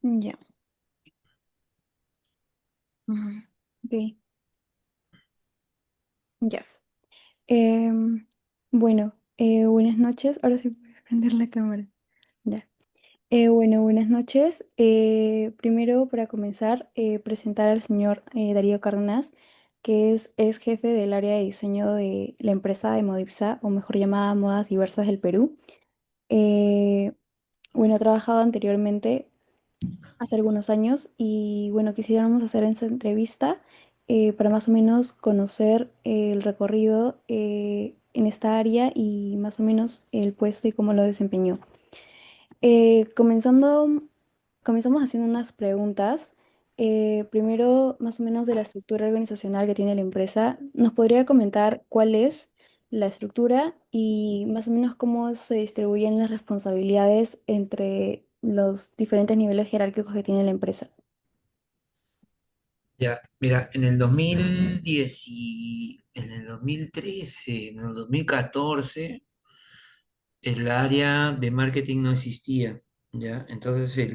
Ya. Ujú. Ok, ya. Em, bueno, buenas noches. Ahora sí puedes prender la cámara. Ya. Bueno, buenas noches. Primero, para comenzar, presentar al señor Darío Cárdenas, que es jefe del área de diseño de la empresa de Modipsa, o mejor llamada Modas Diversas del Perú. Eh, bueno, ha trabajado anteriormente hace algunos años y bueno, quisiéramos hacer esta entrevista para más o menos conocer el recorrido en esta área y más o menos el puesto y cómo lo desempeñó. Comenzamos haciendo unas preguntas. Primero, más o menos de la estructura organizacional que tiene la empresa. ¿Nos podría comentar cuál es la estructura y más o menos cómo se distribuyen las responsabilidades entre los diferentes niveles jerárquicos que tiene la empresa? Ya, mira, en el 2010 en el 2013, en el 2014, el área de marketing no existía, ¿ya? Entonces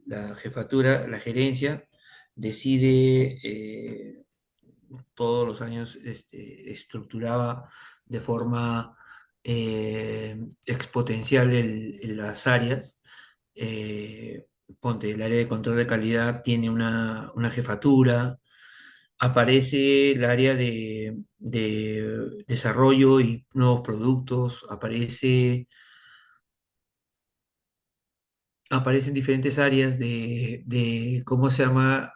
la jefatura, la gerencia, decide todos los años, estructuraba de forma exponencial las áreas. eh, Ponte, el área de control de calidad tiene una jefatura, aparece el área de desarrollo y nuevos productos, aparecen diferentes áreas ¿cómo se llama?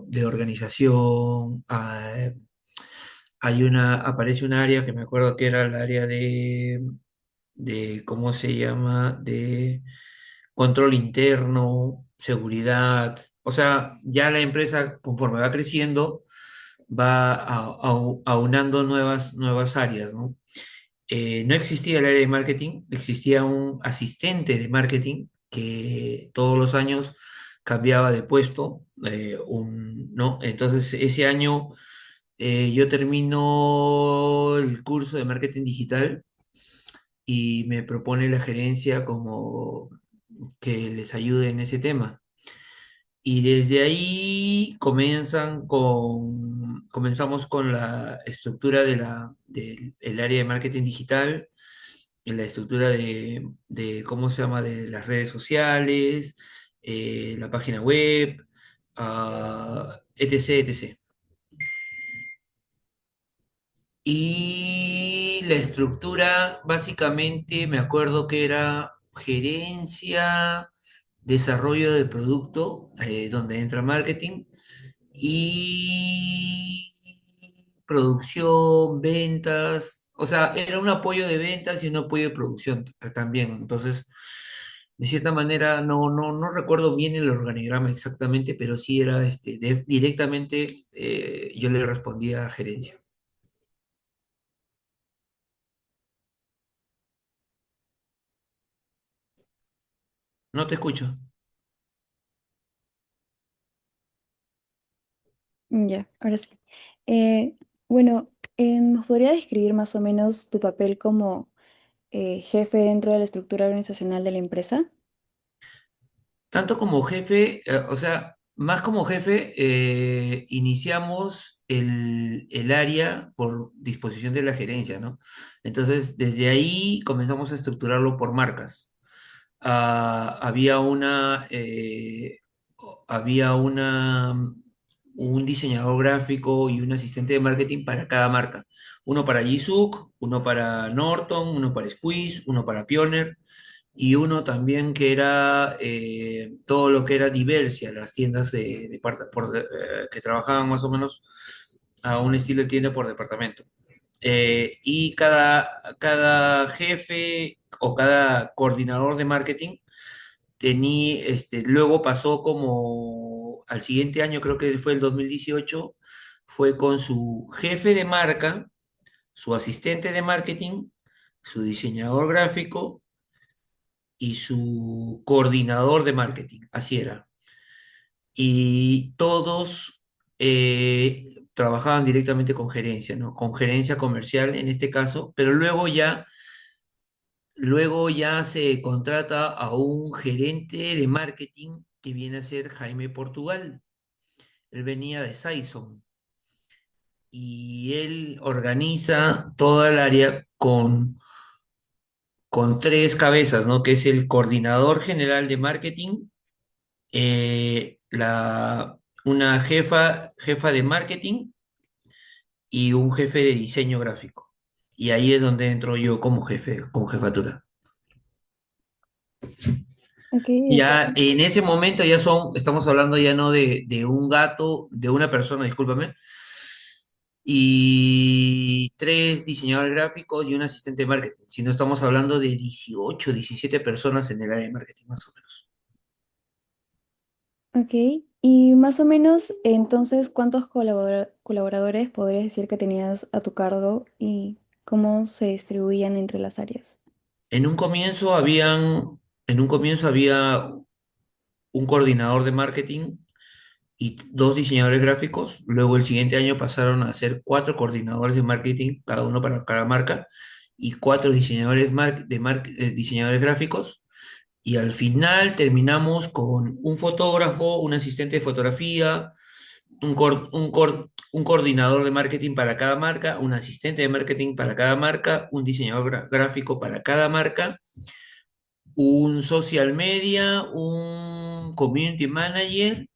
De organización. Aparece un área que me acuerdo que era el área ¿cómo se llama? De control interno, seguridad. O sea, ya la empresa, conforme va creciendo, va aunando nuevas áreas, ¿no? No existía el área de marketing, existía un asistente de marketing que todos los años cambiaba de puesto, ¿no? Entonces, ese año yo termino el curso de marketing digital y me propone la gerencia como que les ayude en ese tema. Y desde ahí comenzamos con la estructura del el área de marketing digital, en la estructura ¿cómo se llama?, de las redes sociales, la página web, etc, etc. Y la estructura, básicamente, me acuerdo que era gerencia, desarrollo de producto, donde entra marketing, y producción, ventas. O sea, era un apoyo de ventas y un apoyo de producción también. Entonces, de cierta manera, no recuerdo bien el organigrama exactamente, pero sí era directamente, yo le respondía a gerencia. No te escucho. Ya, ahora sí. Eh, bueno, ¿nos podría describir más o menos tu papel como jefe dentro de la estructura organizacional de la empresa? Tanto como jefe, o sea, más como jefe, iniciamos el área por disposición de la gerencia, ¿no? Entonces, desde ahí comenzamos a estructurarlo por marcas. Había un diseñador gráfico y un asistente de marketing para cada marca. Uno para Jisoo, uno para Norton, uno para Squeeze, uno para Pioneer y uno también que era todo lo que era Diversia, las tiendas que trabajaban más o menos a un estilo de tienda por departamento. Y cada jefe o cada coordinador de marketing luego pasó como al siguiente año, creo que fue el 2018, fue con su jefe de marca, su asistente de marketing, su diseñador gráfico y su coordinador de marketing, así era. Y todos trabajaban directamente con gerencia, ¿no? Con gerencia comercial en este caso, pero luego ya se contrata a un gerente de marketing que viene a ser Jaime Portugal. Él venía de Saison y él organiza toda el área con tres cabezas, ¿no? Que es el coordinador general de marketing, una jefa de marketing y un jefe de diseño gráfico. Y ahí es donde entro yo como jefe, con jefatura. Ok, Ya ok. en ese momento estamos hablando ya no de un gato, de una persona, discúlpame, y tres diseñadores gráficos y un asistente de marketing, sino estamos hablando de 18 17 personas en el área de marketing, más o menos. Ok. Y más o menos, entonces, ¿cuántos colaboradores podrías decir que tenías a tu cargo y cómo se distribuían entre las áreas? En un comienzo en un comienzo había un coordinador de marketing y dos diseñadores gráficos. Luego el siguiente año pasaron a ser cuatro coordinadores de marketing, cada uno para cada marca, y cuatro diseñadores gráficos. Y al final terminamos con un fotógrafo, un asistente de fotografía, un coordinador de marketing para cada marca, un asistente de marketing para cada marca, un diseñador gráfico para cada marca, un social media, un community manager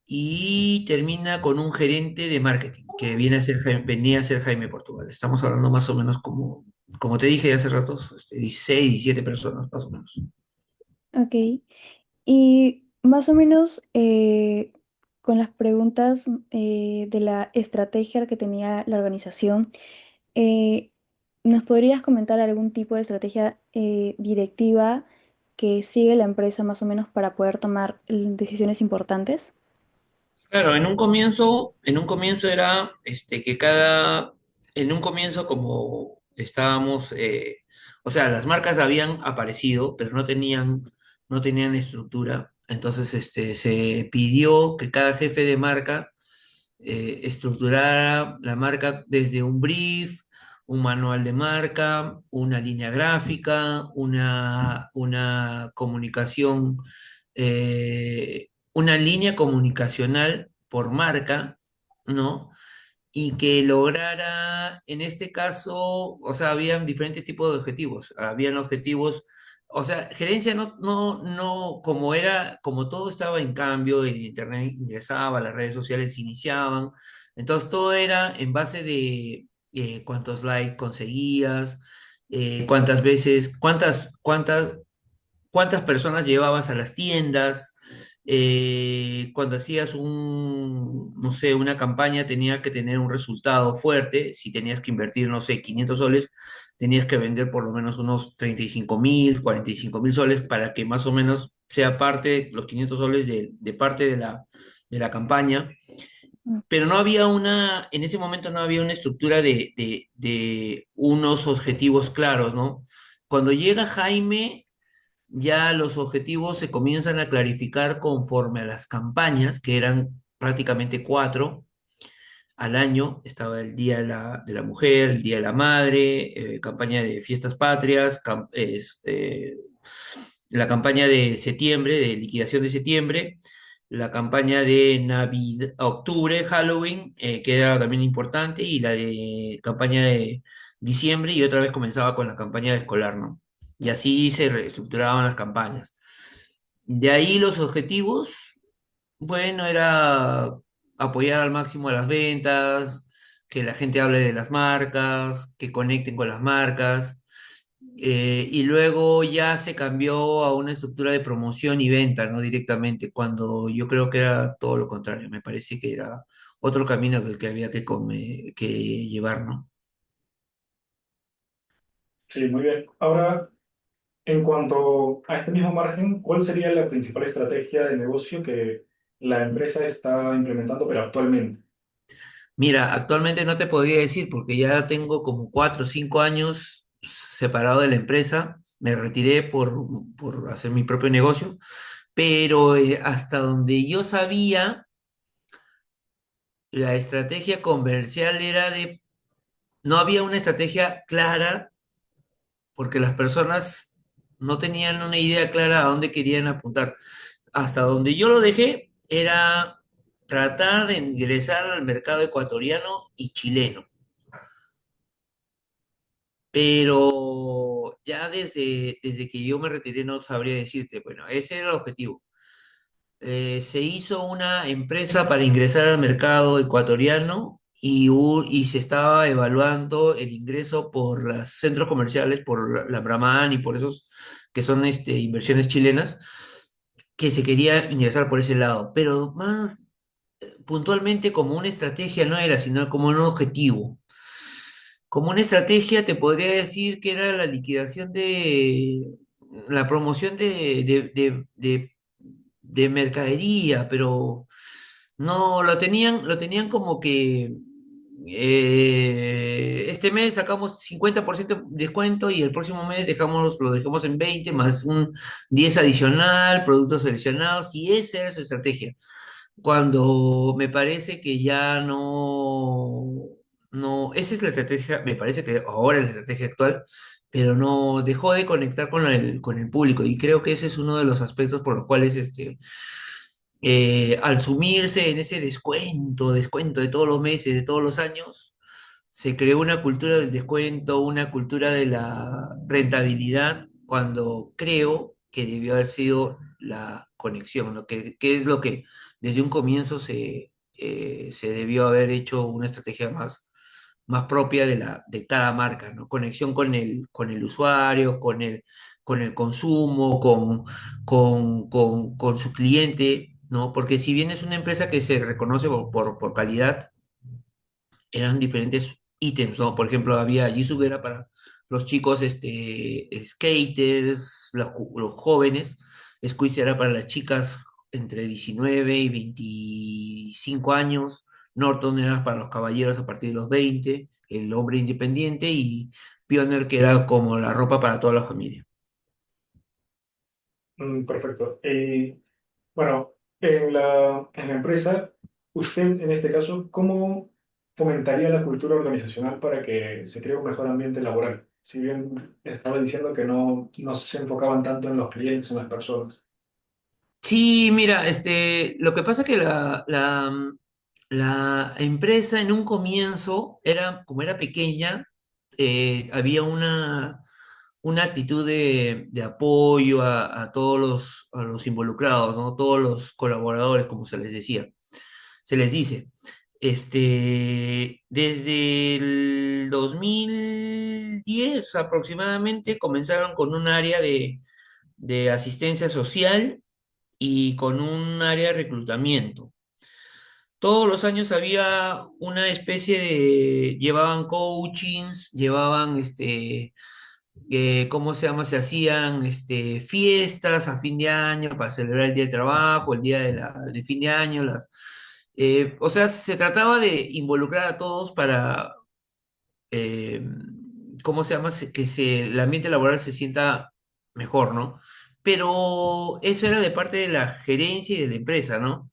y termina con un gerente de marketing, que venía a ser Jaime Portugal. Estamos hablando más o menos como te dije hace ratos, 16, 17 personas, más o menos. Ok. Y más o menos con las preguntas de la estrategia que tenía la organización, eh, ¿nos podrías comentar algún tipo de estrategia directiva que sigue la empresa más o menos para poder tomar decisiones importantes? Claro, en un comienzo era en un comienzo como estábamos, o sea, las marcas habían aparecido, pero no tenían estructura. Entonces, se pidió que cada jefe de marca estructurara la marca desde un brief, un manual de marca, una línea gráfica, una comunicación, una línea comunicacional por marca, ¿no? Y que lograra, en este caso, o sea, habían diferentes tipos de objetivos. Habían objetivos, o sea, gerencia no, como todo estaba en cambio, el internet ingresaba, las redes sociales iniciaban, entonces todo era en base de cuántos likes conseguías, cuántas personas llevabas a las tiendas. Cuando hacías no sé, una campaña tenía que tener un resultado fuerte. Si tenías que invertir, no sé, 500 soles, tenías que vender por lo menos unos 35.000, 45.000 soles para que más o menos sea parte, los 500 soles de parte de la campaña. Pero en ese momento no había una estructura de unos objetivos claros, ¿no? Cuando llega Jaime, ya los objetivos se comienzan a clarificar conforme a las campañas, que eran prácticamente cuatro al año. Estaba el Día de la Mujer, el Día de la Madre, campaña de fiestas patrias, la campaña de septiembre, de liquidación de septiembre, la campaña de Navidad, octubre, Halloween, que era también importante, y la de campaña de diciembre, y otra vez comenzaba con la campaña de escolar, ¿no? Y así se reestructuraban las campañas. De ahí los objetivos, bueno, era apoyar al máximo a las ventas, que la gente hable de las marcas, que conecten con las marcas. Y luego ya se cambió a una estructura de promoción y venta, ¿no? Directamente, cuando yo creo que era todo lo contrario. Me parece que era otro camino que había que llevar, ¿no? Sí, muy bien. Ahora, en cuanto a este mismo margen, ¿cuál sería la principal estrategia de negocio que la empresa está implementando, pero actualmente? Mira, actualmente no te podría decir porque ya tengo como 4 o 5 años separado de la empresa. Me retiré por hacer mi propio negocio, pero hasta donde yo sabía, la estrategia comercial no había una estrategia clara porque las personas no tenían una idea clara a dónde querían apuntar. hasta donde yo lo dejé, era tratar de ingresar al mercado ecuatoriano y chileno. Pero ya desde que yo me retiré no sabría decirte, bueno, ese era el objetivo. Se hizo una empresa para ingresar al mercado ecuatoriano y se estaba evaluando el ingreso por los centros comerciales, por la Brahman y por esos que son inversiones chilenas, que se quería ingresar por ese lado, pero más puntualmente como una estrategia no era, sino como un objetivo. Como una estrategia te podría decir que era la liquidación de la promoción de mercadería, pero no lo tenían como que este mes sacamos 50% de descuento y el próximo mes lo dejamos en 20 más un 10 adicional, productos seleccionados, y esa era su estrategia. Cuando me parece que ya no, esa es la estrategia, me parece que ahora es la estrategia actual, pero no dejó de conectar con el público y creo que ese es uno de los aspectos por los cuales al sumirse en ese descuento de todos los meses, de todos los años, se creó una cultura del descuento, una cultura de la rentabilidad, cuando creo que debió haber sido la conexión, ¿no? Que es lo que desde un comienzo se debió haber hecho una estrategia más propia de cada marca, ¿no? Conexión con el usuario, con el consumo, con su cliente, ¿no? Porque si bien es una empresa que se reconoce por calidad, eran diferentes ítems, ¿no? Por ejemplo, había Jisoo que era para los chicos skaters, los jóvenes, Squeeze era para las chicas entre 19 y 25 años, Norton era para los caballeros a partir de los 20, el hombre independiente, y Pioneer que era como la ropa para toda la familia. Perfecto. Bueno, en la empresa, usted en este caso, ¿cómo fomentaría la cultura organizacional para que se cree un mejor ambiente laboral? Si bien estaba diciendo que no se enfocaban tanto en los clientes, en las personas. Sí, mira, lo que pasa es que la empresa en un comienzo era, como era pequeña, había una actitud de apoyo a todos a los involucrados, ¿no? Todos los colaboradores, como se les decía, se les dice. Desde el 2010 aproximadamente comenzaron con un área de asistencia social y con un área de reclutamiento. Todos los años había una especie llevaban coachings, llevaban ¿cómo se llama? Se hacían fiestas a fin de año para celebrar el Día del Trabajo, el día de fin de año, o sea, se trataba de involucrar a todos para, eh, ¿cómo se llama? El ambiente laboral se sienta mejor, ¿no? Pero eso era de parte de la gerencia y de la empresa, ¿no?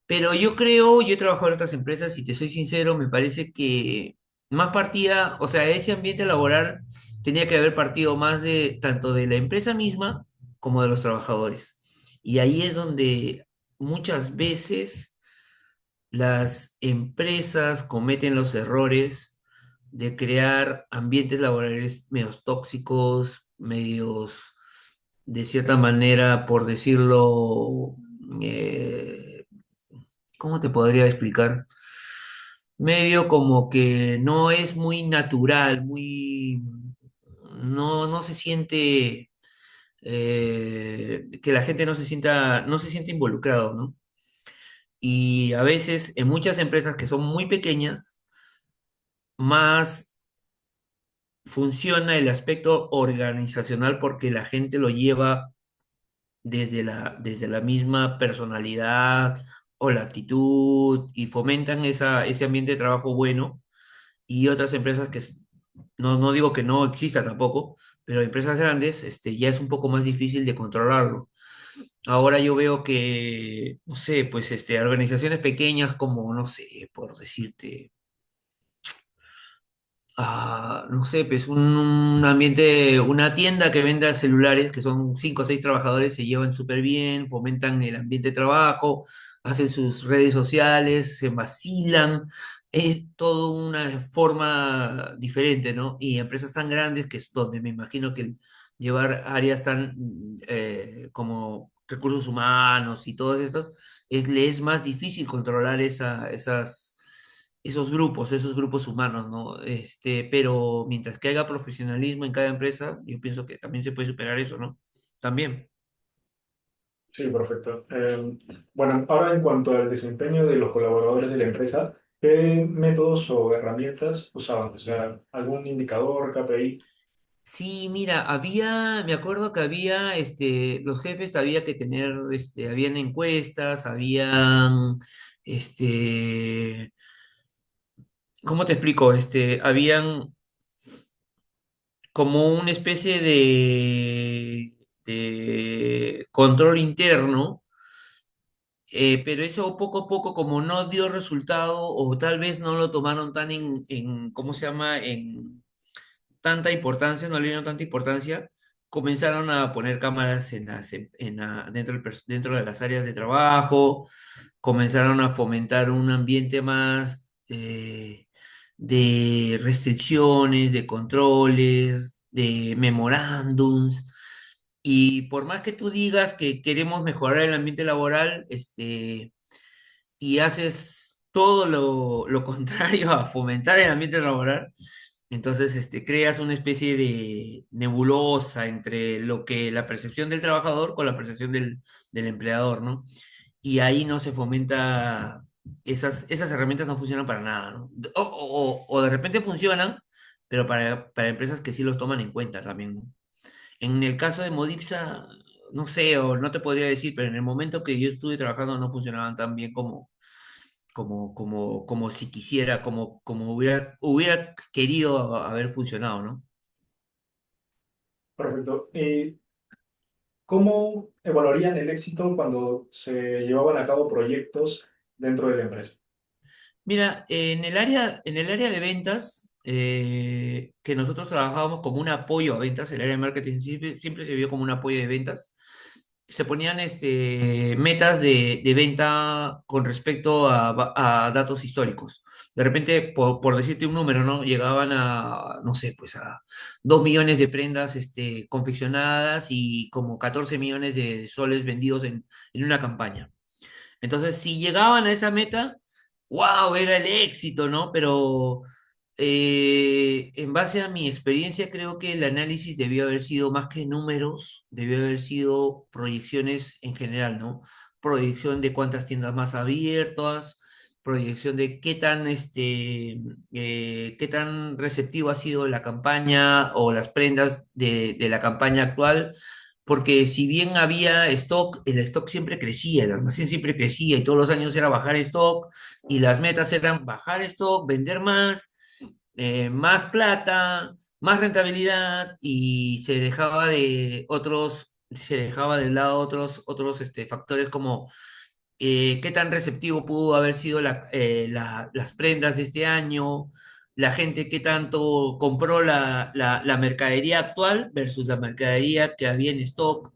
Pero yo he trabajado en otras empresas y te soy sincero, me parece que más partida, o sea, ese ambiente laboral tenía que haber partido más de tanto de la empresa misma como de los trabajadores. Y ahí es donde muchas veces las empresas cometen los errores de crear ambientes laborales medios tóxicos, medios, de cierta manera, por decirlo, eh, ¿cómo te podría explicar? Medio como que no es muy natural, no se siente, que la gente no se siente involucrado, ¿no? Y a veces en muchas empresas que son muy pequeñas, más funciona el aspecto organizacional porque la gente lo lleva desde la misma personalidad o la actitud y fomentan ese ambiente de trabajo bueno, y otras empresas no digo que no exista tampoco, pero empresas grandes ya es un poco más difícil de controlarlo. Ahora yo veo que, no sé, pues organizaciones pequeñas como, no sé, por decirte, no sé, pues un ambiente, una tienda que venda celulares, que son cinco o seis trabajadores, se llevan súper bien, fomentan el ambiente de trabajo, hacen sus redes sociales, se vacilan, es toda una forma diferente, ¿no? Y empresas tan grandes que es donde me imagino que llevar áreas tan como recursos humanos y todos estos, le es más difícil controlar esos grupos humanos, ¿no? Pero mientras que haya profesionalismo en cada empresa, yo pienso que también se puede superar eso, ¿no? También. Sí, perfecto. Bueno, ahora en cuanto al desempeño de los colaboradores de la empresa, ¿qué métodos o herramientas usaban? O sea, ¿algún indicador, KPI? Sí, mira, me acuerdo que había, los jefes había que tener, habían encuestas, este, ¿cómo te explico? Habían como una especie de control interno. Pero eso poco a poco, como no dio resultado, o tal vez no lo tomaron tan ¿cómo se llama? En tanta importancia, no le dieron tanta importancia, comenzaron a poner cámaras dentro de las áreas de trabajo, comenzaron a fomentar un ambiente más de restricciones, de controles, de memorándums. Y por más que tú digas que queremos mejorar el ambiente laboral, y haces todo lo contrario a fomentar el ambiente laboral, entonces creas una especie de nebulosa entre lo que la percepción del trabajador con la percepción del empleador, ¿no? Y ahí no se fomenta, esas herramientas no funcionan para nada, ¿no? O de repente funcionan, pero para empresas que sí los toman en cuenta también, ¿no? En el caso de Modipsa, no sé, o no te podría decir, pero en el momento que yo estuve trabajando no funcionaban tan bien como si quisiera, como hubiera querido haber funcionado, ¿no? Perfecto. ¿Y cómo evaluarían el éxito cuando se llevaban a cabo proyectos dentro de la empresa? Mira, en el área de ventas, que nosotros trabajábamos como un apoyo a ventas, el área de marketing siempre se vio como un apoyo de ventas. Se ponían metas de venta con respecto a datos históricos. De repente, por decirte un número, ¿no? Llegaban no sé, pues a 2 millones de prendas confeccionadas y como 14 millones de soles vendidos en una campaña. Entonces, si llegaban a esa meta, wow, era el éxito, ¿no? Pero en base a mi experiencia, creo que el análisis debió haber sido más que números, debió haber sido proyecciones en general, ¿no? Proyección de cuántas tiendas más abiertas, proyección de qué tan receptivo ha sido la campaña o las prendas de la campaña actual, porque si bien había stock, el stock siempre crecía, el almacén siempre crecía y todos los años era bajar stock y las metas eran bajar stock, vender más plata, más rentabilidad y se dejaba de lado otros factores como qué tan receptivo pudo haber sido las prendas de este año, la gente qué tanto compró la mercadería actual versus la mercadería que había en stock,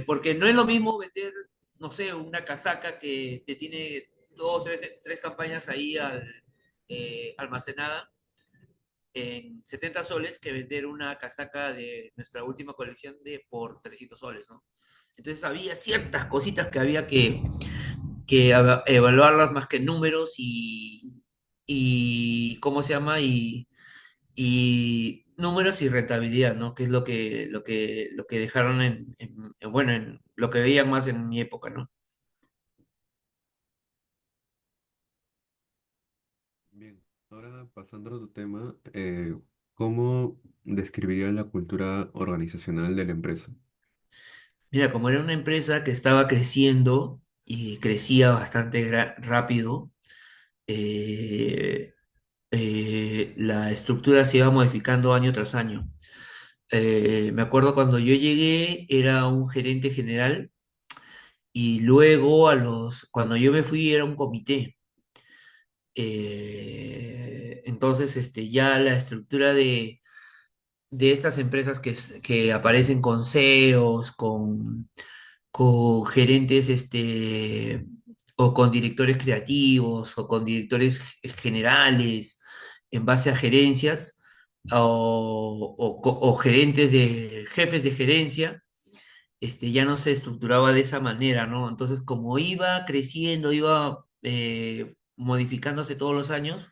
porque no es lo mismo vender, no sé, una casaca que te tiene dos, tres campañas ahí almacenada en 70 soles que vender una casaca de nuestra última colección por 300 soles, ¿no? Entonces había ciertas cositas que había que evaluarlas más que números y ¿cómo se llama? Y números y rentabilidad, ¿no? Que es lo que dejaron bueno, en lo que veían más en mi época, ¿no? Bien, ahora pasando a tu tema, ¿cómo describiría la cultura organizacional de la empresa? Mira, como era una empresa que estaba creciendo y crecía bastante rápido, eh, la estructura se iba modificando año tras año. Me acuerdo cuando yo llegué, era un gerente general y luego cuando yo me fui era un comité. Entonces, ya la estructura de estas empresas que aparecen con CEOs, con gerentes, o con directores creativos, o con directores generales, en base a gerencias, o gerentes de jefes de gerencia, ya no se estructuraba de esa manera, ¿no? Entonces, como iba creciendo, iba modificándose todos los años,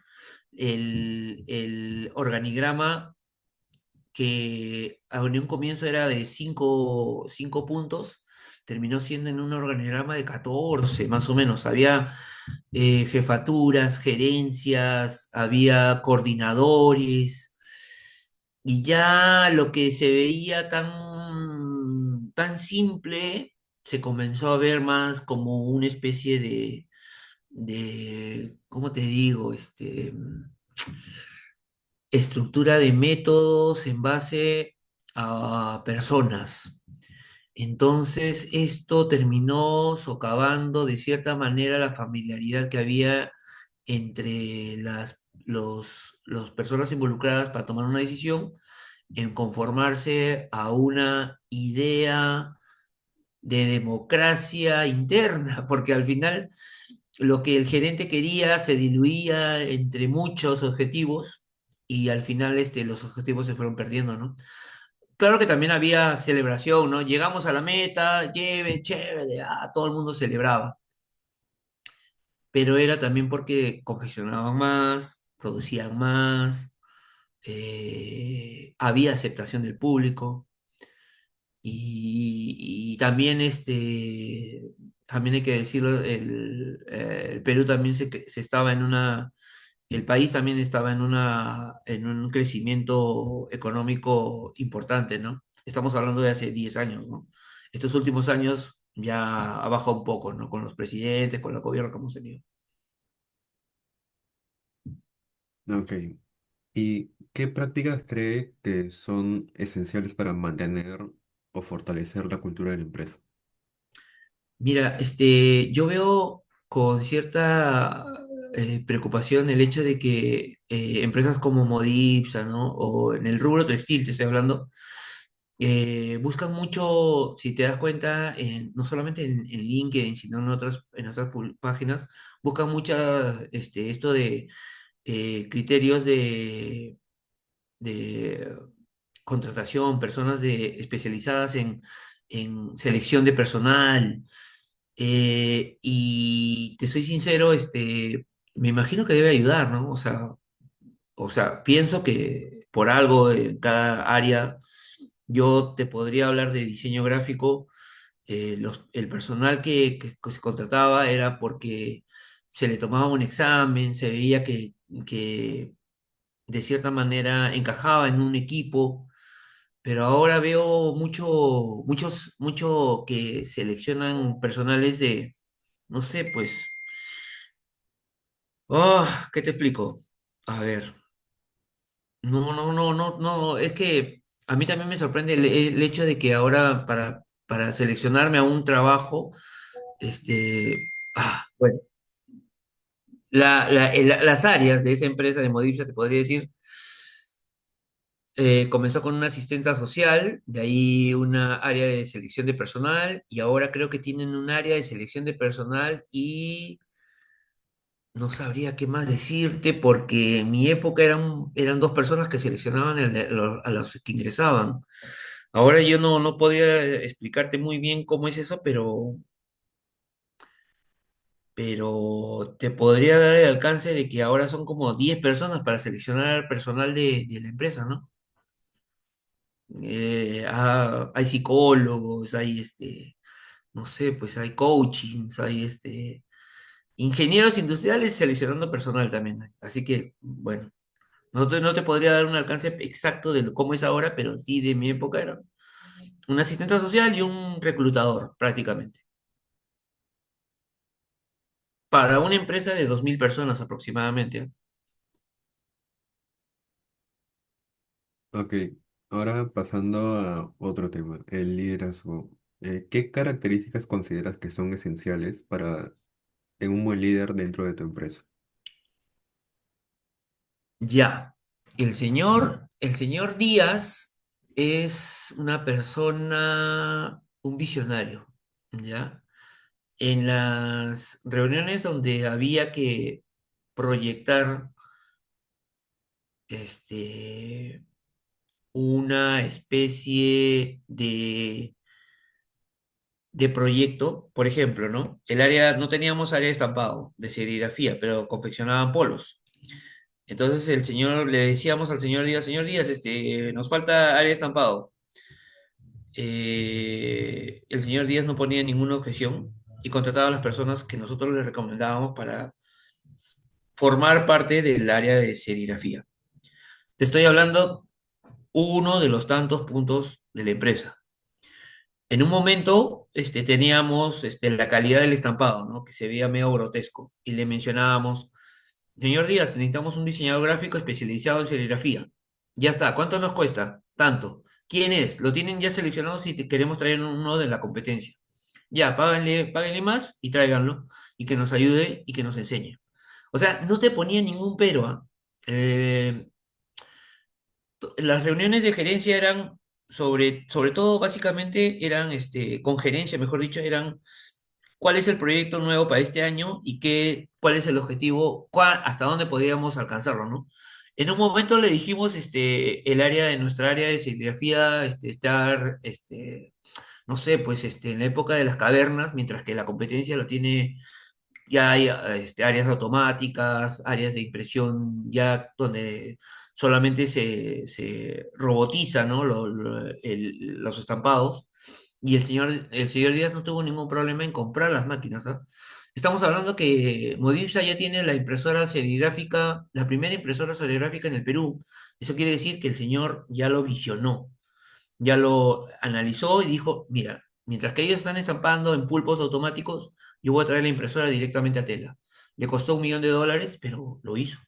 el organigrama que en un comienzo era de cinco puntos, terminó siendo en un organigrama de 14 más o menos. Había jefaturas, gerencias, había coordinadores, y ya lo que se veía tan simple se comenzó a ver más como una especie ¿cómo te digo? Estructura de métodos en base a personas. Entonces, esto terminó socavando de cierta manera la familiaridad que había entre los personas involucradas para tomar una decisión, en conformarse a una idea de democracia interna, porque al final lo que el gerente quería se diluía entre muchos objetivos, y al final los objetivos se fueron perdiendo, ¿no? Claro que también había celebración, ¿no? Llegamos a la meta, lleve, chévere, todo el mundo celebraba, pero era también porque confeccionaban más, producían más, había aceptación del público. Y también, también hay que decirlo, el Perú también se estaba el país también estaba en un crecimiento económico importante, ¿no? Estamos hablando de hace 10 años, ¿no? Estos últimos años ya ha bajado un poco, ¿no? Con los presidentes, con el gobierno que hemos tenido. Ok. ¿Y qué prácticas cree que son esenciales para mantener o fortalecer la cultura de la empresa? Mira, yo veo con cierta preocupación el hecho de que empresas como Modipsa, ¿no? O en el rubro textil, te estoy hablando, buscan mucho, si te das cuenta, no solamente en LinkedIn, sino en otras páginas, buscan muchas, esto de criterios de contratación, personas especializadas en selección de personal. Y te soy sincero, me imagino que debe ayudar, ¿no? O sea, pienso que por algo en cada área yo te podría hablar de diseño gráfico. El personal que se contrataba era porque se le tomaba un examen, se veía que de cierta manera encajaba en un equipo, pero ahora veo mucho que seleccionan personales de, no sé, pues, ¿qué te explico? A ver, no, no, no, no, no, es que a mí también me sorprende el hecho de que ahora para seleccionarme a un trabajo, bueno, las áreas de esa empresa de Modivsa, te podría decir, comenzó con una asistenta social, de ahí una área de selección de personal, y ahora creo que tienen un área de selección de personal, y no sabría qué más decirte, porque en mi época eran dos personas que seleccionaban a los que ingresaban. Ahora yo no podía explicarte muy bien cómo es eso, pero te podría dar el alcance de que ahora son como 10 personas para seleccionar al personal de la empresa, ¿no? Hay psicólogos, hay no sé, pues hay coachings, hay ingenieros industriales seleccionando personal también hay. Así que, bueno, no te podría dar un alcance exacto de cómo es ahora, pero sí de mi época era un asistente social y un reclutador, prácticamente. Para una empresa de 2.000 personas aproximadamente. Ok, ahora pasando a otro tema, el liderazgo. ¿Qué características consideras que son esenciales para en un buen líder dentro de tu empresa? Ya, el señor Díaz es una persona, un visionario, ¿ya? En las reuniones donde había que proyectar este, una especie de proyecto, por ejemplo, ¿no? No teníamos área de estampado, de serigrafía, pero confeccionaban polos. Entonces le decíamos al señor Díaz, nos falta área de estampado. El señor Díaz no ponía ninguna objeción y contrataba a las personas que nosotros le recomendábamos para formar parte del área de serigrafía. Te estoy hablando uno de los tantos puntos de la empresa. En un momento, teníamos la calidad del estampado, ¿no? Que se veía medio grotesco. Y le mencionábamos, señor Díaz, necesitamos un diseñador gráfico especializado en serigrafía. Ya está, ¿cuánto nos cuesta? Tanto. ¿Quién es? Lo tienen ya seleccionado si queremos traer uno de la competencia. Ya, páganle más y tráiganlo. Y que nos ayude y que nos enseñe. O sea, no te ponía ningún pero, ¿ah? Eh, las reuniones de gerencia eran sobre todo, básicamente, eran con gerencia, mejor dicho, eran cuál es el proyecto nuevo para este año y cuál es el objetivo, hasta dónde podríamos alcanzarlo, ¿no? En un momento le dijimos, nuestra área de serigrafía, estar, no sé, pues, en la época de las cavernas, mientras que la competencia lo tiene. Ya hay áreas automáticas, áreas de impresión ya donde solamente se robotiza, ¿no? Los estampados. Y el señor Díaz no tuvo ningún problema en comprar las máquinas, ¿ah? Estamos hablando que Modipsa ya tiene la impresora serigráfica, la primera impresora serigráfica en el Perú. Eso quiere decir que el señor ya lo visionó, ya lo analizó y dijo, mira, mientras que ellos están estampando en pulpos automáticos, yo voy a traer la impresora directamente a tela. Le costó $1 millón, pero lo hizo.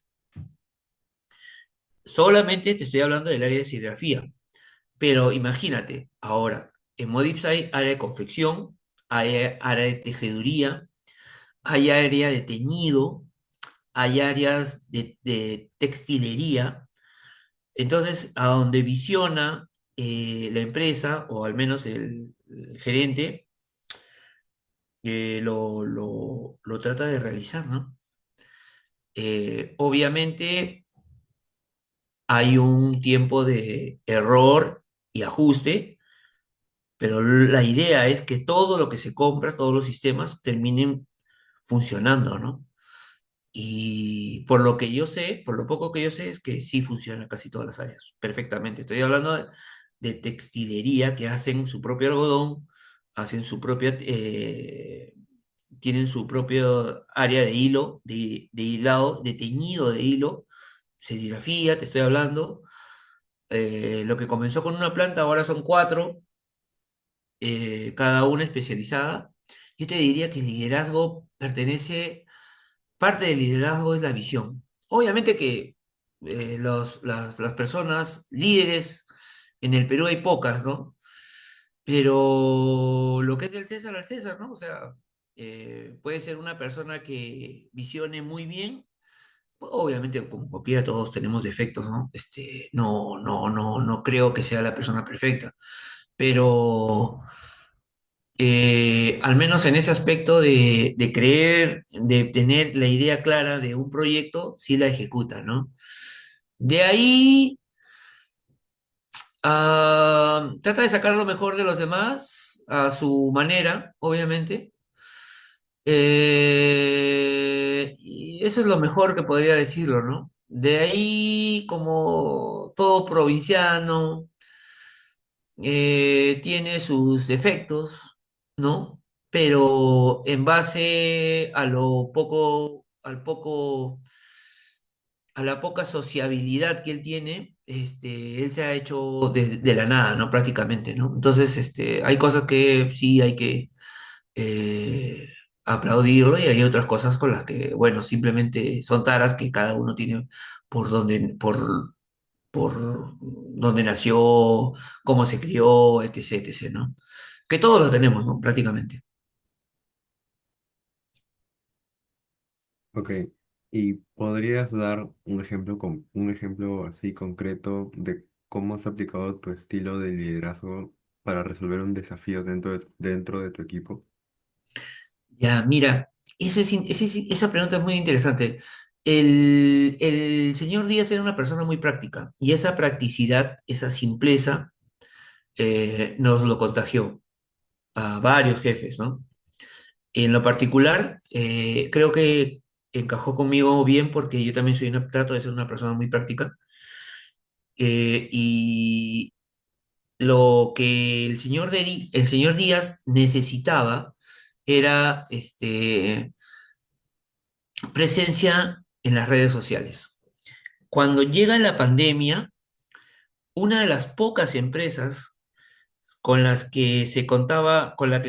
Solamente te estoy hablando del área de serigrafía, pero imagínate, ahora, en Modipsa hay área de confección, hay área de tejeduría, hay área de teñido, hay áreas de textilería. Entonces, a donde visiona la empresa, o al menos el gerente, lo trata de realizar, ¿no? Obviamente hay un tiempo de error y ajuste, pero la idea es que todo lo que se compra, todos los sistemas terminen funcionando, ¿no? Y por lo que yo sé, por lo poco que yo sé, es que sí funciona casi todas las áreas, perfectamente. Estoy hablando de textilería que hacen su propio algodón, hacen tienen su propio área de hilo, de hilado, de teñido de hilo, serigrafía, te estoy hablando. Lo que comenzó con una planta ahora son cuatro, cada una especializada. Yo te diría que el liderazgo parte del liderazgo es la visión. Obviamente que las personas líderes en el Perú hay pocas, ¿no? Pero lo que es del César al César, ¿no? O sea, puede ser una persona que visione muy bien. Obviamente, como cualquiera, todos tenemos defectos, ¿no? No creo que sea la persona perfecta, pero al menos en ese aspecto de creer, de tener la idea clara de un proyecto, sí la ejecuta, ¿no? De ahí, trata de sacar lo mejor de los demás a su manera, obviamente. Y eso es lo mejor que podría decirlo, ¿no? De ahí, como todo provinciano, tiene sus defectos, ¿no? Pero en base a la poca sociabilidad que él tiene, él se ha hecho de la nada, ¿no? Prácticamente, ¿no? Entonces, hay cosas que sí hay que eh, aplaudirlo, y hay otras cosas con las que, bueno, simplemente son taras que cada uno tiene por donde, por, por donde nació, cómo se crió, etc, etc, ¿no? Que todos lo tenemos, ¿no? Prácticamente. Ok. ¿Y podrías dar un ejemplo así concreto de cómo has aplicado tu estilo de liderazgo para resolver un desafío dentro de tu equipo? Ya, mira, esa pregunta es muy interesante. El señor Díaz era una persona muy práctica y esa practicidad, esa simpleza, nos lo contagió a varios jefes, ¿no? En lo particular, creo que encajó conmigo bien porque yo también trato de ser una persona muy práctica. Y lo que el señor Díaz necesitaba era presencia en las redes sociales. Cuando llega la pandemia, una de las pocas empresas con la que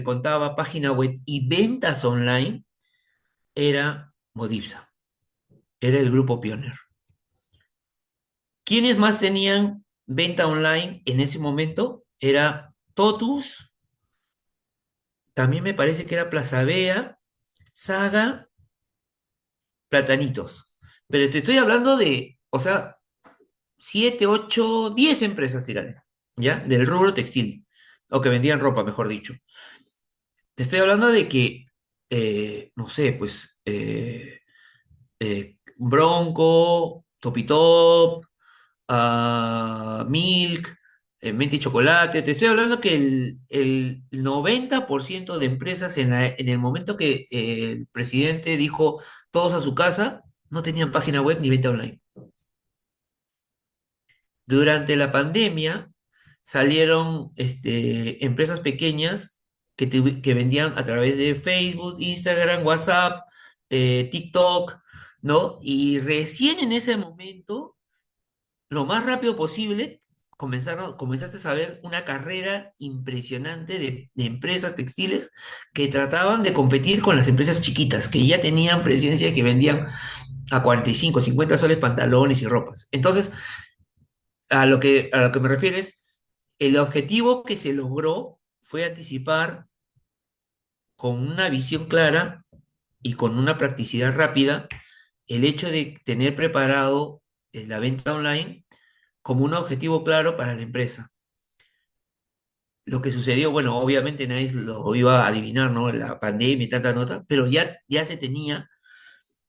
contaba página web y ventas online era Modipsa, era el grupo Pioneer. ¿Quiénes más tenían venta online en ese momento? Era Totus, también me parece que era Plaza Vea, Saga, Platanitos. Pero te estoy hablando de, o sea, 7, 8, 10 empresas tiraron, ¿ya? Del rubro textil, o que vendían ropa, mejor dicho. Te estoy hablando de que, no sé, pues, Bronco, Topitop, Milk, Menta y Chocolate. Te estoy hablando que el 90% de empresas en el momento que el presidente dijo todos a su casa, no tenían página web ni venta online. Durante la pandemia salieron empresas pequeñas que vendían a través de Facebook, Instagram, WhatsApp, TikTok, ¿no? Y recién en ese momento, lo más rápido posible, comenzaste a ver una carrera impresionante de empresas textiles que trataban de competir con las empresas chiquitas, que ya tenían presencia y que vendían a 45, 50 soles pantalones y ropas. Entonces, a lo que me refiero es, el objetivo que se logró fue anticipar con una visión clara y con una practicidad rápida el hecho de tener preparado la venta online como un objetivo claro para la empresa. Lo que sucedió, bueno, obviamente nadie lo iba a adivinar, ¿no? La pandemia y tanta nota, pero ya se tenía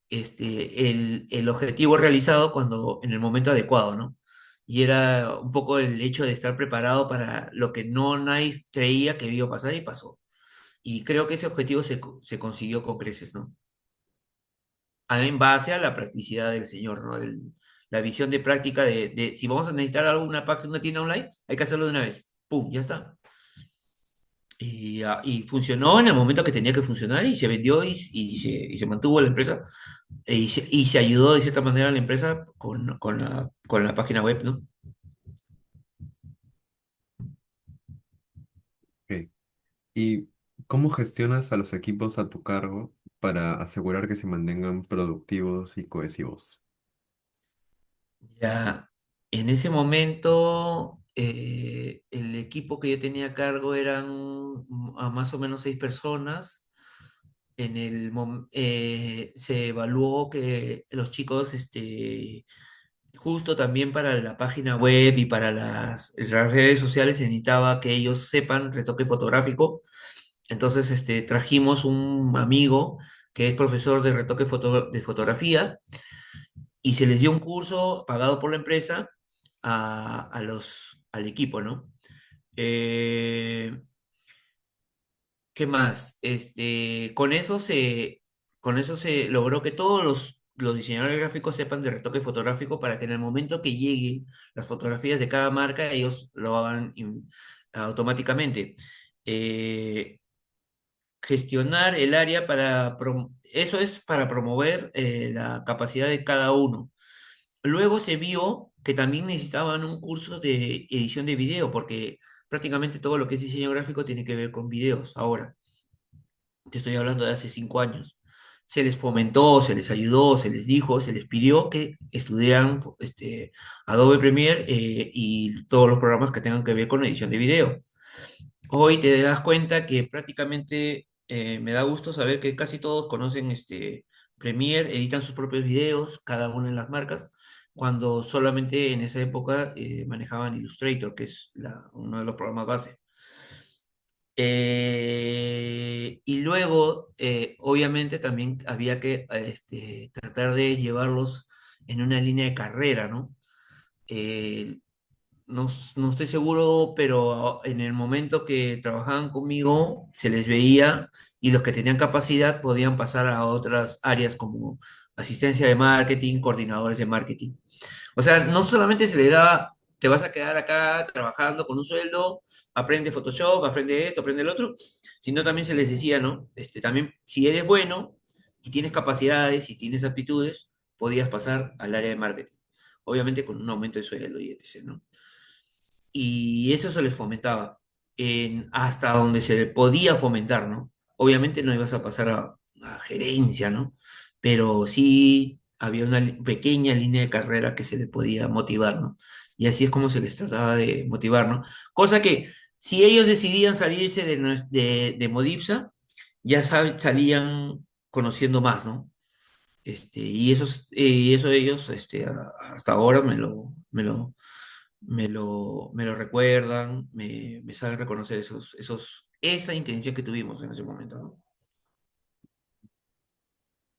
el objetivo realizado cuando, en el momento adecuado, ¿no? Y era un poco el hecho de estar preparado para lo que no nadie creía que iba a pasar y pasó. Y creo que ese objetivo se consiguió con creces, ¿no? En base a la practicidad del señor, ¿no? La visión de práctica de si vamos a necesitar alguna página, una tienda online, hay que hacerlo de una vez. ¡Pum! Ya está. Y funcionó en el momento que tenía que funcionar y se vendió y se mantuvo la empresa y se ayudó de cierta manera a la empresa con la página web, ¿no? Ok. ¿Y cómo gestionas a los equipos a tu cargo para asegurar que se mantengan productivos y cohesivos? Ya, en ese momento el equipo que yo tenía a cargo eran a más o menos 6 personas. Se evaluó que los chicos, justo también para la página web y para las redes sociales se necesitaba que ellos sepan retoque fotográfico. Entonces, trajimos un amigo que es profesor de de fotografía y se les dio un curso pagado por la empresa al equipo, ¿no? Eh, ¿Qué más? Con eso se logró que todos los diseñadores gráficos sepan de retoque fotográfico para que en el momento que lleguen las fotografías de cada marca, ellos lo hagan automáticamente. Eh, Gestionar el área eso es para promover la capacidad de cada uno. Luego se vio que también necesitaban un curso de edición de video, porque prácticamente todo lo que es diseño gráfico tiene que ver con videos ahora. Te estoy hablando de hace 5 años. Se les fomentó, se les ayudó, se les dijo, se les pidió que estudiaran Adobe Premiere y todos los programas que tengan que ver con edición de video. Hoy te das cuenta que prácticamente me da gusto saber que casi todos conocen Premiere editan sus propios videos, cada una en las marcas, cuando solamente en esa época manejaban Illustrator, que es uno de los programas base. Y luego, obviamente, también había que tratar de llevarlos en una línea de carrera, ¿no? Eh, no, no estoy seguro, pero en el momento que trabajaban conmigo se les veía y los que tenían capacidad podían pasar a otras áreas como asistencia de marketing, coordinadores de marketing. O sea, no solamente se le da, te vas a quedar acá trabajando con un sueldo, aprende Photoshop, aprende esto, aprende el otro, sino también se les decía, ¿no? También, si eres bueno y tienes capacidades y tienes aptitudes, podías pasar al área de marketing. Obviamente con un aumento de sueldo y etc., ¿no? Y eso se les fomentaba hasta donde se le podía fomentar, ¿no? Obviamente no ibas a pasar a gerencia, ¿no? Pero sí había una pequeña línea de carrera que se le podía motivar, ¿no? Y así es como se les trataba de motivar, ¿no? Cosa que si ellos decidían salirse de Modipsa, ya salían conociendo más, ¿no? Y eso ellos hasta ahora me lo recuerdan, me saben reconocer esa intención que tuvimos en ese momento, ¿no?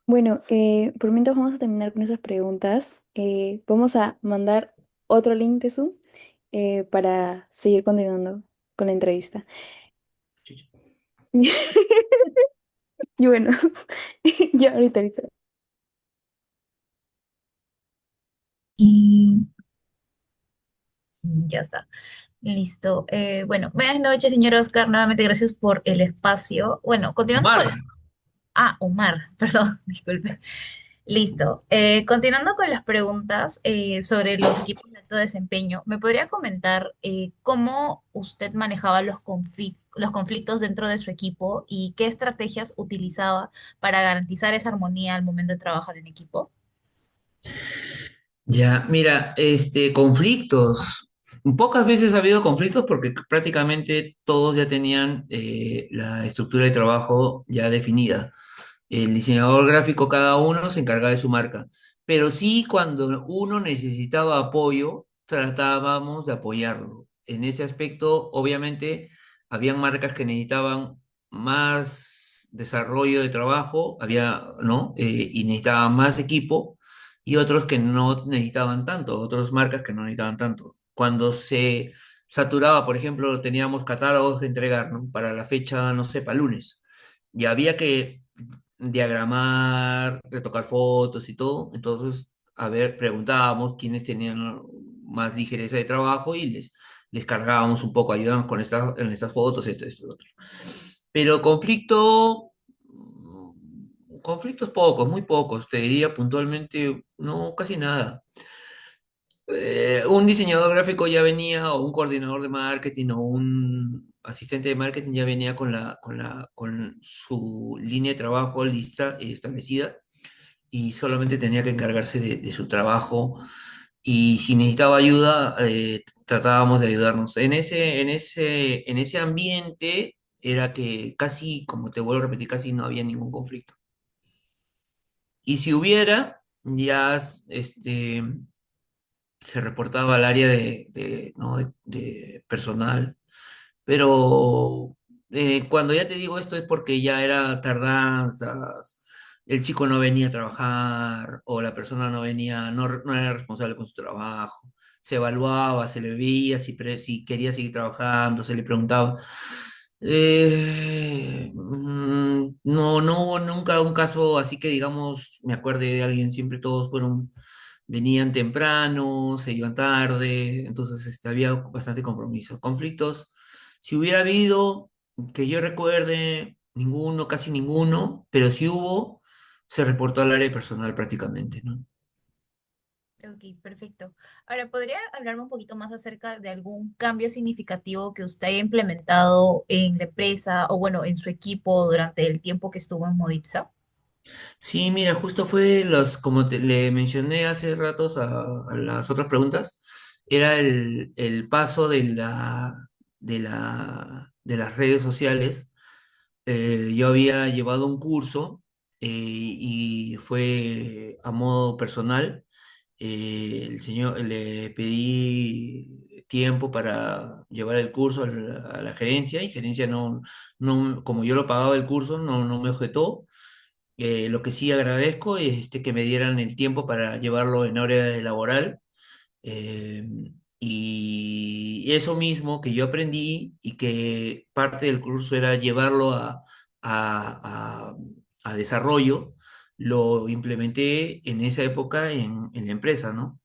Bueno, por mientras vamos a terminar con esas preguntas, vamos a mandar otro link de Zoom para seguir continuando con la entrevista. Chucha. Y bueno, ya ahorita. Y ya está. Listo. Bueno, buenas noches, señor Oscar. Nuevamente gracias por el espacio. Bueno, continuando con Omar, las... Ah, Omar, perdón, disculpe. Listo. Continuando con las preguntas sobre los equipos de alto desempeño, ¿me podría comentar cómo usted manejaba los conflictos dentro de su equipo y qué estrategias utilizaba para garantizar esa armonía al momento de trabajar en equipo? ya, mira, conflictos. Pocas veces ha habido conflictos porque prácticamente todos ya tenían la estructura de trabajo ya definida. El diseñador gráfico, cada uno se encargaba de su marca. Pero sí, cuando uno necesitaba apoyo, tratábamos de apoyarlo. En ese aspecto, obviamente, habían marcas que necesitaban más desarrollo de trabajo, ¿no? Y necesitaban más equipo, y otros que no necesitaban tanto, otras marcas que no necesitaban tanto. Cuando se saturaba, por ejemplo, teníamos catálogos que entregar, ¿no? Para la fecha, no sé, para lunes. Y había que diagramar, retocar fotos y todo. Entonces, a ver, preguntábamos quiénes tenían más ligereza de trabajo y les cargábamos un poco, ayudábamos en estas fotos, esto, lo otro. Pero conflictos pocos, muy pocos, te diría puntualmente, no, casi nada. Un diseñador gráfico ya venía, o un coordinador de marketing, o un asistente de marketing ya venía con su línea de trabajo lista y establecida, y solamente tenía que encargarse de su trabajo. Y si necesitaba ayuda, tratábamos de ayudarnos. En ese ambiente era que casi, como te vuelvo a repetir, casi no había ningún conflicto. Y si hubiera, ya se reportaba al área ¿no? de personal, pero cuando ya te digo esto es porque ya era tardanzas, el chico no venía a trabajar o la persona no venía, no era responsable con su trabajo. Se evaluaba, se le veía si quería seguir trabajando, se le preguntaba. No hubo nunca un caso así que digamos, me acuerde de alguien, siempre todos venían temprano, se iban tarde, entonces había bastante compromiso. Conflictos, si hubiera habido, que yo recuerde, ninguno, casi ninguno, pero si hubo, se reportó al área personal prácticamente, ¿no? Ok, perfecto. Ahora, ¿podría hablarme un poquito más acerca de algún cambio significativo que usted haya implementado en la empresa o, bueno, en su equipo durante el tiempo que estuvo en Modipsa? Sí, mira, justo fue como le mencioné hace ratos a las otras preguntas, era el paso de las redes sociales. Yo había llevado un curso y fue a modo personal. El señor le pedí tiempo para llevar el curso a la gerencia y gerencia no, como yo lo pagaba el curso, no me objetó. Lo que sí agradezco es que me dieran el tiempo para llevarlo en hora de laboral. eh, y eso mismo que yo aprendí y que parte del curso era llevarlo a, a- a desarrollo, lo implementé en esa época en la empresa, ¿no?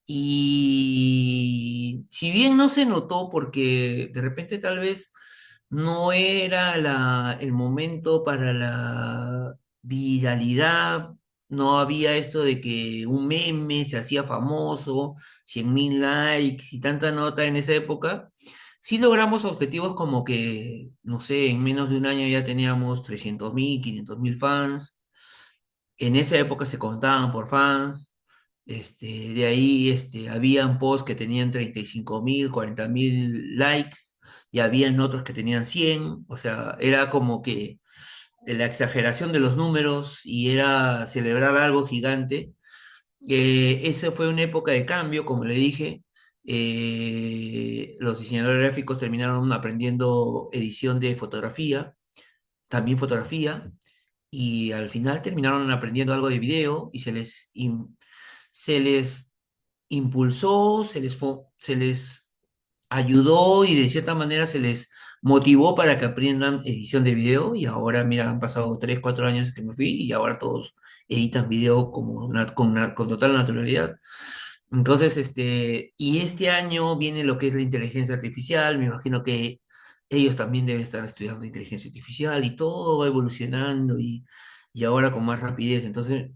Y si bien no se notó porque de repente tal vez no era el momento para la viralidad, no había esto de que un meme se hacía famoso, 100.000 likes y tanta nota en esa época, sí logramos objetivos como que, no sé, en menos de un año ya teníamos 300.000, 500.000 fans. En esa época se contaban por fans. De ahí habían posts que tenían 35.000, 40.000 likes y habían otros que tenían 100. O sea, era como que la exageración de los números y era celebrar algo gigante. Esa fue una época de cambio, como le dije. Los diseñadores gráficos terminaron aprendiendo edición de fotografía, también fotografía, y al final terminaron aprendiendo algo de video y se les impulsó, se les ayudó y de cierta manera se les motivó para que aprendan edición de video y ahora, mira, han pasado 3 4 años que me fui y ahora todos editan video con total naturalidad. Entonces, y este año viene lo que es la inteligencia artificial, me imagino que ellos también deben estar estudiando inteligencia artificial y todo va evolucionando y ahora con más rapidez. Entonces,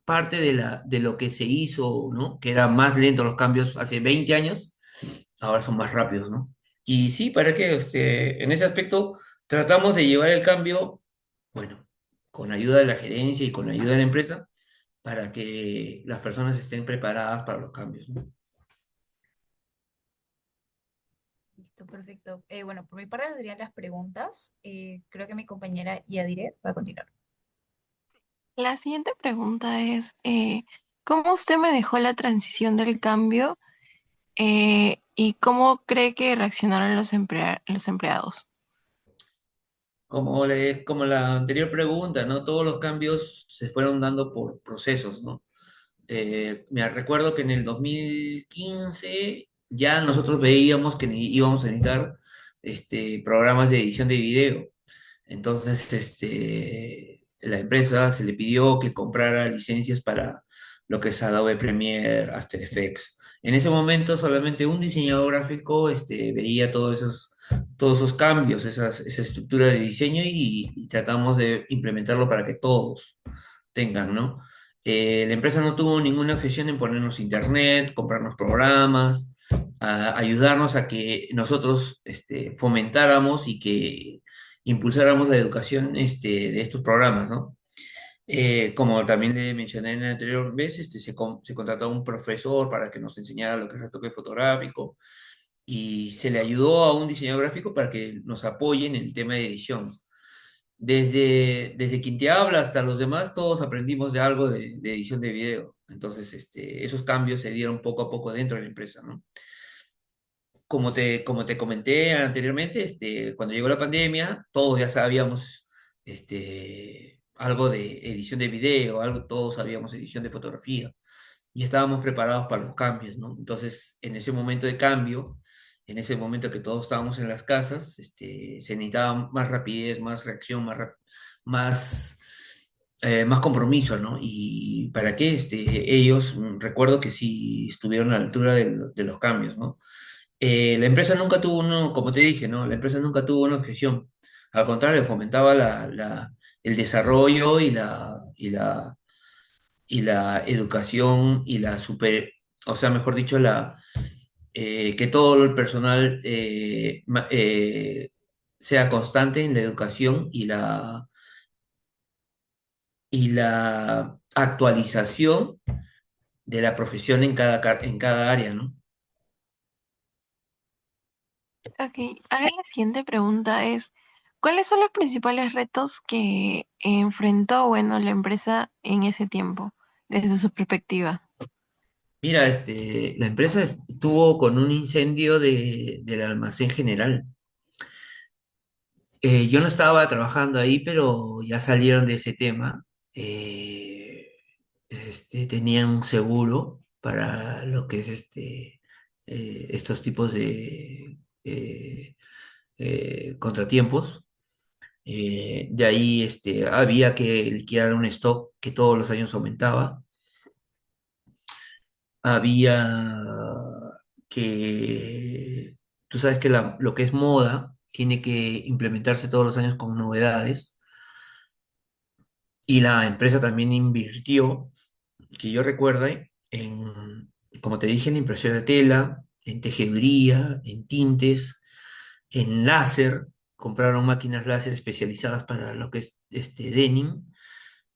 parte de lo que se hizo, ¿no? Que era más lento los cambios hace 20 años, ahora son más rápidos, ¿no? Y sí, para que en ese aspecto tratamos de llevar el cambio, bueno, con ayuda de la gerencia y con ayuda de la empresa, para que las personas estén preparadas para los cambios, ¿no? Listo, perfecto. Bueno, por mi parte serían las preguntas. Creo que mi compañera Yadire va a continuar. La siguiente pregunta es, ¿cómo usted manejó la transición del cambio y cómo cree que reaccionaron los empleados? Como la anterior pregunta, ¿no? Todos los cambios se fueron dando por procesos, ¿no? Me recuerdo que en el 2015 ya nosotros veíamos que íbamos a necesitar programas de edición de video. Entonces, la empresa se le pidió que comprara licencias para lo que es Adobe Premiere, After Effects. En ese momento solamente un diseñador gráfico veía todos esos cambios, esa estructura de diseño y tratamos de implementarlo para que todos tengan, ¿no? La empresa no tuvo ninguna objeción en ponernos internet, comprarnos programas, ayudarnos a que nosotros fomentáramos y que impulsáramos la educación de estos programas, ¿no? Como también le mencioné en la anterior vez, se contrató a un profesor para que nos enseñara lo que es retoque fotográfico y se le ayudó a un diseñador gráfico para que nos apoyen en el tema de edición. Desde quien te habla hasta los demás, todos aprendimos de algo de edición de video. Entonces, esos cambios se dieron poco a poco dentro de la empresa, ¿no? Como te comenté anteriormente, cuando llegó la pandemia, todos ya sabíamos algo de edición de video, algo, todos sabíamos edición de fotografía y estábamos preparados para los cambios, ¿no? Entonces, en ese momento de cambio, en ese momento que todos estábamos en las casas, se necesitaba más rapidez, más reacción, más, más compromiso, ¿no? Y para qué, ellos, recuerdo que sí estuvieron a la altura de los cambios, ¿no? La empresa nunca tuvo uno, como te dije, ¿no? La empresa nunca tuvo una objeción. Al contrario, fomentaba el desarrollo y la educación y o sea, mejor dicho, que todo el personal sea constante en la educación y la actualización de la profesión en cada área, ¿no? Ok, ahora la siguiente pregunta es, ¿Cuáles son los principales retos que enfrentó, bueno, la empresa en ese tiempo, desde su perspectiva? Mira, la empresa estuvo con un incendio del almacén general. Yo no estaba trabajando ahí, pero ya salieron de ese tema. Eh, Tenían un seguro para lo que es estos tipos de contratiempos. De ahí había que liquidar un stock que todos los años aumentaba. Había que, tú sabes que lo que es moda tiene que implementarse todos los años con novedades y la empresa también invirtió, que yo recuerde, como te dije, en impresión de tela, en tejeduría, en tintes, en láser, compraron máquinas láser especializadas para lo que es denim.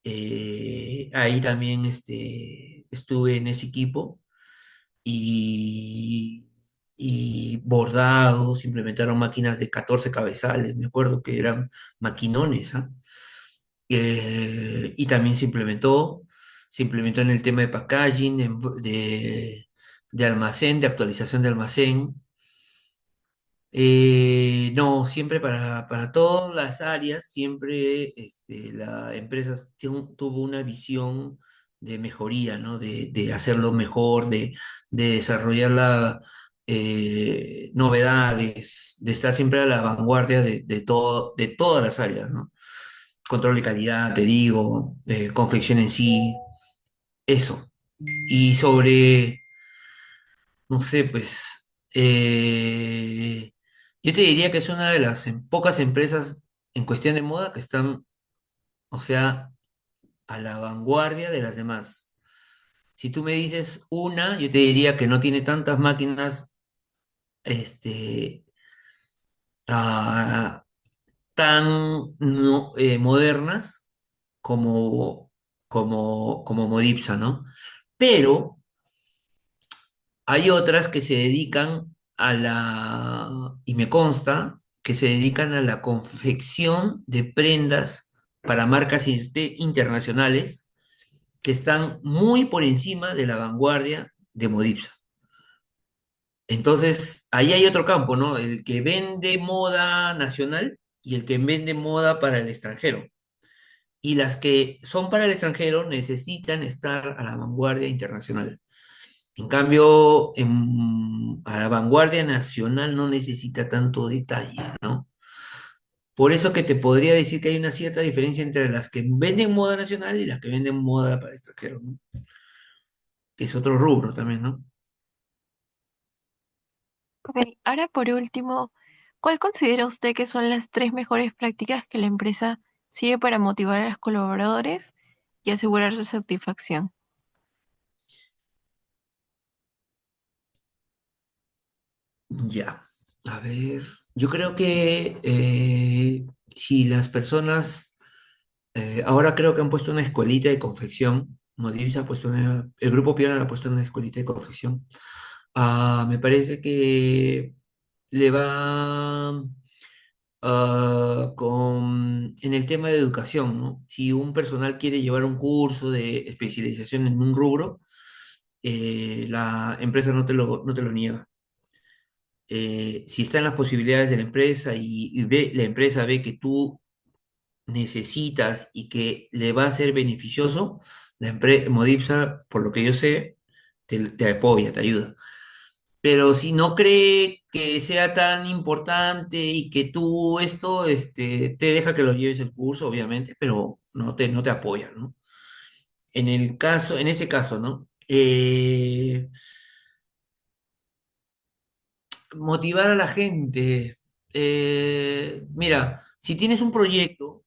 Ahí también estuve en ese equipo y, y bordados, implementaron máquinas de 14 cabezales, me acuerdo que eran maquinones, ¿ah? Y también se implementó en el tema de packaging, de almacén, de actualización de almacén. No, siempre para todas las áreas, siempre la empresa tuvo una visión de mejoría, ¿no? De hacerlo mejor, de desarrollar novedades, de estar siempre a la vanguardia de todas las áreas, ¿no? Control de calidad, te digo, confección en sí, eso. Y no sé, pues, yo te diría que es una de las pocas empresas en cuestión de moda que están, o sea, a la vanguardia de las demás. Si tú me dices una, yo te diría que no tiene tantas máquinas, este, ah, tan modernas como, como Modipsa, ¿no? Pero hay otras que se dedican y me consta, que se dedican a la confección de prendas para marcas internacionales que están muy por encima de la vanguardia de Modipsa. Entonces, ahí hay otro campo, ¿no? El que vende moda nacional y el que vende moda para el extranjero. Y las que son para el extranjero necesitan estar a la vanguardia internacional. En cambio, a la vanguardia nacional no necesita tanto detalle, ¿no? Por eso que te podría decir que hay una cierta diferencia entre las que venden moda nacional y las que venden moda para extranjeros, ¿no? Que es otro rubro también, ¿no? Ok, ahora por último, ¿cuál considera usted que son las tres mejores prácticas que la empresa sigue para motivar a los colaboradores y asegurar su satisfacción? Ya, a ver, yo creo que si las personas, ahora creo que han puesto una escuelita de confección, Modivisa ha puesto el Grupo Piano ha puesto una escuelita de confección. Me parece que le va en el tema de educación, ¿no? Si un personal quiere llevar un curso de especialización en un rubro, la empresa no te lo niega. Si están las posibilidades de la empresa la empresa ve que tú necesitas y que le va a ser beneficioso, Modipsa, por lo que yo sé, te apoya, te ayuda. Pero si no cree que sea tan importante y que tú te deja que lo lleves el curso, obviamente, pero no te apoya, ¿no? En ese caso, ¿no? Motivar a la gente. Mira, si tienes un proyecto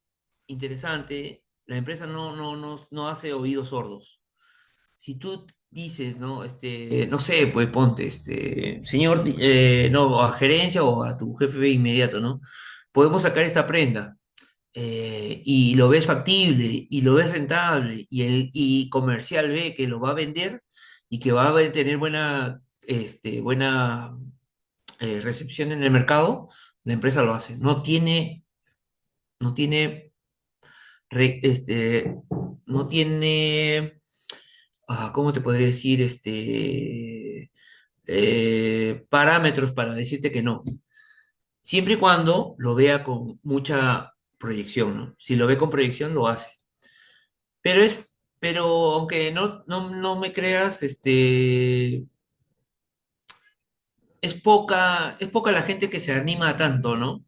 interesante, la empresa no hace oídos sordos. Si tú dices, ¿no? No sé, pues ponte, señor, no, a gerencia o a tu jefe inmediato, ¿no? Podemos sacar esta prenda, y lo ves factible y lo ves rentable y comercial ve que lo va a vender y que va a tener buena recepción en el mercado, la empresa lo hace. No tiene no tiene, re- este, no tiene, ¿cómo te podría decir? Parámetros para decirte que no. Siempre y cuando lo vea con mucha proyección, ¿no? Si lo ve con proyección, lo hace. Pero aunque no me creas, es poca la gente que se anima tanto, ¿no?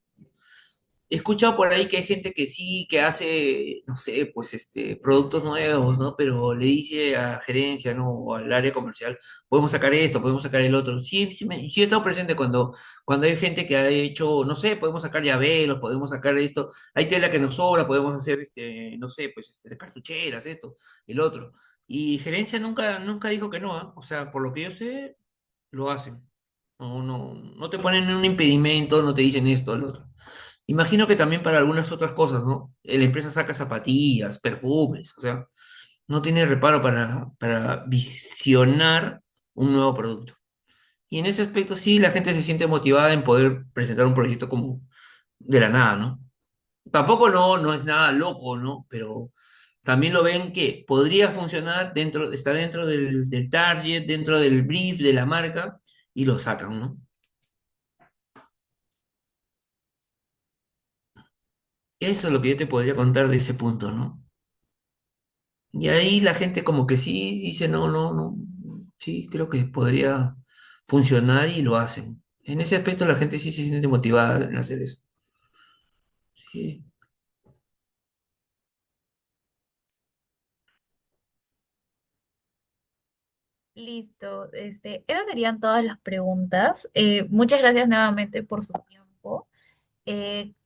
He escuchado por ahí que hay gente que sí, que hace, no sé, pues productos nuevos, ¿no? Pero le dice a gerencia, ¿no? O al área comercial, podemos sacar esto, podemos sacar el otro. Sí, sí he estado presente cuando hay gente que ha hecho, no sé, podemos sacar llaveros, podemos sacar esto, hay tela que nos sobra, podemos hacer, no sé, pues cartucheras, esto, el otro. Y gerencia nunca dijo que no, ¿ah? O sea, por lo que yo sé, lo hacen. No te ponen un impedimento, no te dicen esto, el otro. Imagino que también para algunas otras cosas, ¿no? La empresa saca zapatillas, perfumes, o sea, no tiene reparo para visionar un nuevo producto. Y en ese aspecto sí, la gente se siente motivada en poder presentar un proyecto como de la nada, ¿no? Tampoco no es nada loco, ¿no? Pero también lo ven que podría funcionar está dentro del target, dentro del brief de la marca, y lo sacan, ¿no? Eso es lo que yo te podría contar de ese punto, ¿no? Y ahí la gente como que sí dice, no, sí, creo que podría funcionar y lo hacen. En ese aspecto la gente sí se siente motivada en hacer eso. Sí. Listo, esas serían todas las preguntas. Muchas gracias nuevamente por su tiempo.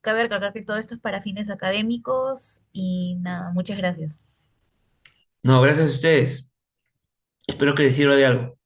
Cabe recalcar que todo esto es para fines académicos y nada, muchas gracias. No, gracias a ustedes. Espero que les sirva de algo.